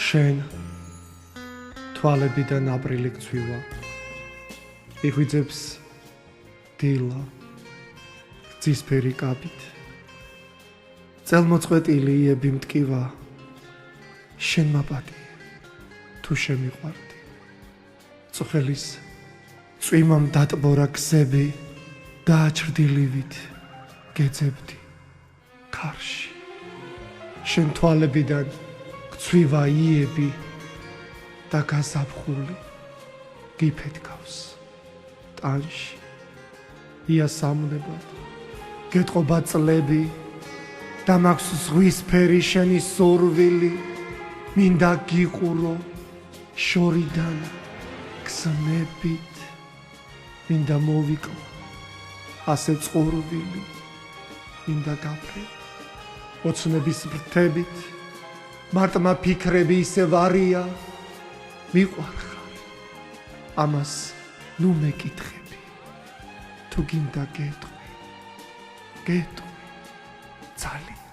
შენ თვალებიდან აპრილი გწვივა იღვიძებს დილა ძისფერი კაპით წელმოწყვეტილი იები მტკივა შენ მაპატიე თუ შემიყვარდი წოხელის წვიმამ დატბორა გზები დააჩრდილივით გეძებდი ქარში შენ თვალებიდან გწვივა იები და გაზაფხული გიფეთქავს ტანში იასამნებად გეტყობა წლები და მაქვს ზღვისფერი შენი სურვილი მინდა გიყურო შორიდან გზნებით მინდა მოვიკლო ასე წყურვილი მინდა გაფრე ოცნების ბრთებით მარტმა ფიქრები ისე ვარია მიყვარხარ ამას ნუ მეკითხები თუ გინდა გეტყვი ძალიან